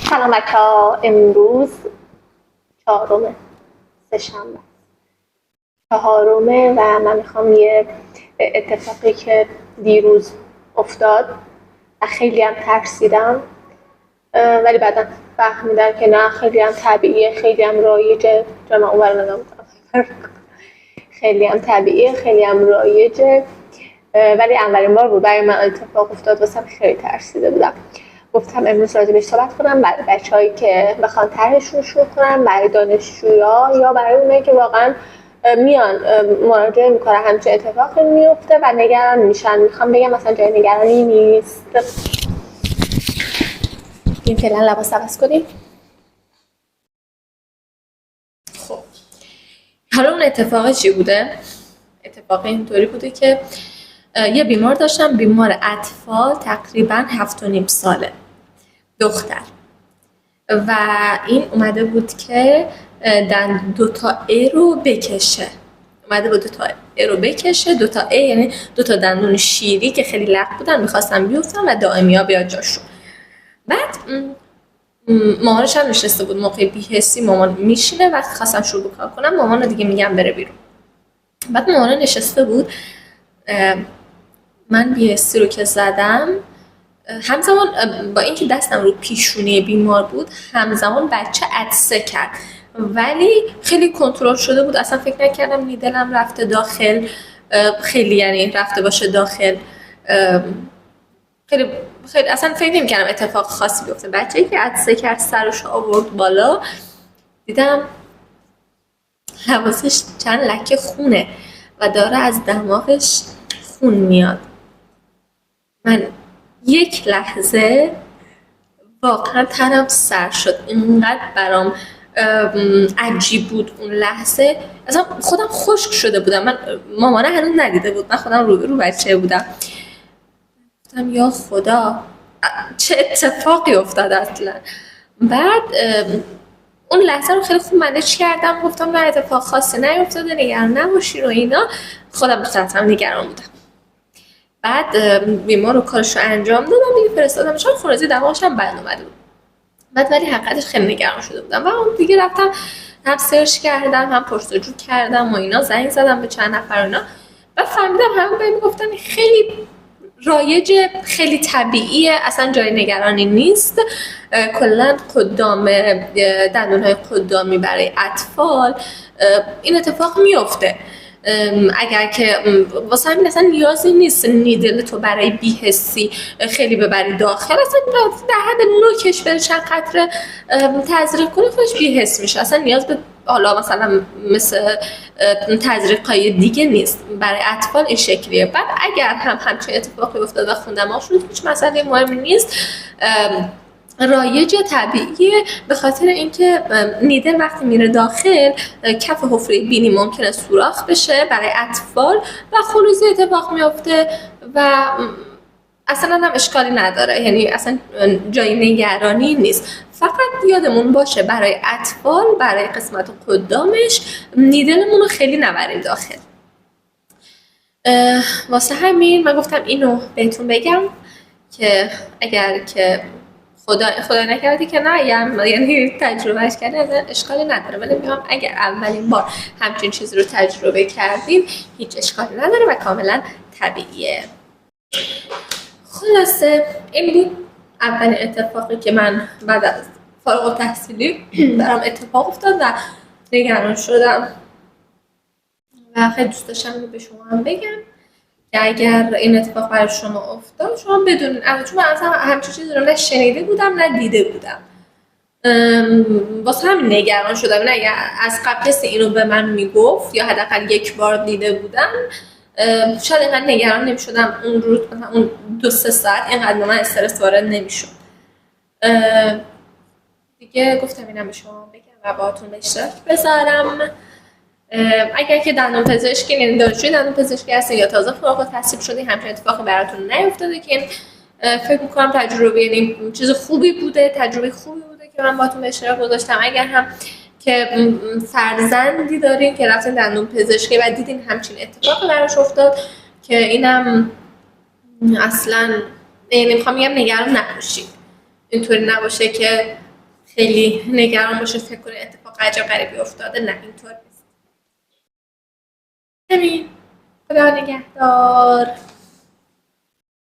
سلام بچه‌ها، امروز سه‌شنبه چهارمه و من میخوام یه اتفاقی که دیروز افتاد و خیلی هم ترسیدم ولی بعدا فهمیدم که نه، خیلی هم طبیعیه، خیلی هم رایجه. من اونور نگاه میکنم خیلی هم طبیعیه، خیلی هم رایجه، ولی اولین بار بود برای من اتفاق افتاد. واسم خیلی ترسیده بودم. گفتم امروز راجبش صحبت کنم برای بچه‌هایی که بخوان طرحشون شروع کنن، برای دانشجویا یا برای اونایی که واقعا میان مراجعه میکنن همچین اتفاقی میفته و نگران میشن. میخوام بگم مثلا جای نگرانی نیست. این فعلا لباس عوض کنیم. خب حالا اون اتفاق چی بوده؟ اتفاق اینطوری بوده که یه بیمار داشتم، بیمار اطفال، تقریبا 7.5 ساله، دختر، و این اومده بود که دو تا ای رو بکشه. دو تا ای یعنی دو تا دندون شیری که خیلی لق بودن، میخواستن بیفتن و دائمی ها بیاد جاشون. بعد مامانش هم نشسته بود. موقع بی‌حسی مامان میشینه، وقتی خواستم شروع کار کنم مامان رو دیگه میگم بره بیرون. بعد مامان نشسته بود. من بی‌حسی رو که زدم، همزمان با اینکه دستم رو پیشونی بیمار بود، همزمان بچه عطسه کرد، ولی خیلی کنترل شده بود. اصلا فکر نکردم نیدلم رفته داخل، خیلی یعنی رفته باشه داخل. خیلی اصلا فکر نمی‌کردم اتفاق خاصی بیفته. بچه‌ای که عطسه کرد سرش آورد بالا، دیدم حواسش چند لکه خونه و داره از دماغش خون میاد. من یک لحظه واقعا تنم سر شد. اینقدر برام عجیب بود اون لحظه. اصلا خودم خشک شده بودم. من مامانه هنوز ندیده بود، من خودم رو بچه بودم. گفتم یا خدا چه اتفاقی افتاد اصلا. بعد اون لحظه رو خیلی خوب منیج کردم. گفتم نه اتفاق خاصی نیفتاده، نگران نباشین و اینا. خودم بسیار نگران بودم. بعد بیمار رو کارشو انجام دادم، دیگه فرستادم چون خونریزی دماغش هم بند اومده بود. بعد ولی حقیقتش خیلی نگران شده بودم و اون دیگه رفتم هم سرچ کردم، هم پرسجو کردم و اینا، زنگ زدم به چند نفر اینا. بعد فهمیدم همه بهم میگفتن خیلی رایجه، خیلی طبیعیه، اصلا جای نگرانی نیست. کلا قدام دندون‌های قدامی برای اطفال این اتفاق میفته. اگر که واسه همین اصلا نیازی نیست نیدل تو برای بی‌حسی خیلی ببری داخل. اصلا در حد نوکش بره چند قطره تزریق کنی خودش بی‌حس میشه. اصلا نیاز به حالا مثلا مثل تزریق‌های دیگه نیست. برای اطفال این شکلیه. بعد اگر همچین اتفاقی افتاد و خون دماغشون، هیچ مسئله مهمی نیست، رایج طبیعیه، به خاطر اینکه نیدل وقتی میره داخل کف حفره بینی ممکنه سوراخ بشه برای اطفال و خونریزی اتفاق میفته و اصلا هم اشکالی نداره، یعنی اصلا جای نگرانی نیست. فقط یادمون باشه برای اطفال، برای قسمت قدامش نیدلمون رو خیلی نبریم داخل. واسه همین من گفتم اینو بهتون بگم که اگر که خدا نکردی که نه، یعنی تجربهش کردین اشکالی نداره، ولی میگم اگر اولین بار همچین چیزی رو تجربه کردین هیچ اشکالی نداره و کاملا طبیعیه. خلاصه این بود اولین اتفاقی که من بعد از فارغ التحصیلی برام اتفاق افتاد و نگران شدم و خیلی دوست داشتم اینو به شما هم بگم که اگر این اتفاق برای شما افتاد شما بدونین. چون من اصلا همچین چیزی رو نه شنیده بودم نه دیده بودم، واسه همین نگران شدم. نه اگر از قبل کسی اینو به من میگفت یا حداقل یک بار دیده بودم شاید اینقدر نگران نمیشدم. اون روز مثلا اون 2-3 ساعت اینقدر به من استرس وارد نمیشد. دیگه گفتم اینم به شما بگم و باهاتون به اشتراک بذارم. اگر که دندون پزشکی، یعنی دانشجوی دندون پزشکی هستین یا تازه فارغ التحصیل شدین، همچین اتفاقی براتون نیفتاده که فکر می‌کنم تجربه، یعنی چیز خوبی بوده، تجربه خوبی بوده که من باهاتون به اشتراک گذاشتم. اگر هم که فرزندی دارین که رفتین دندون پزشکی و دیدین همچین اتفاقی براش افتاد، که اینم اصلا یعنی میخوام بگم نگران نباشید. اینطوری نباشه که خیلی نگران باشه فکر کنه اتفاق عجب غریبی افتاده. نه اینطور نیست. همین. خدا نگهدار.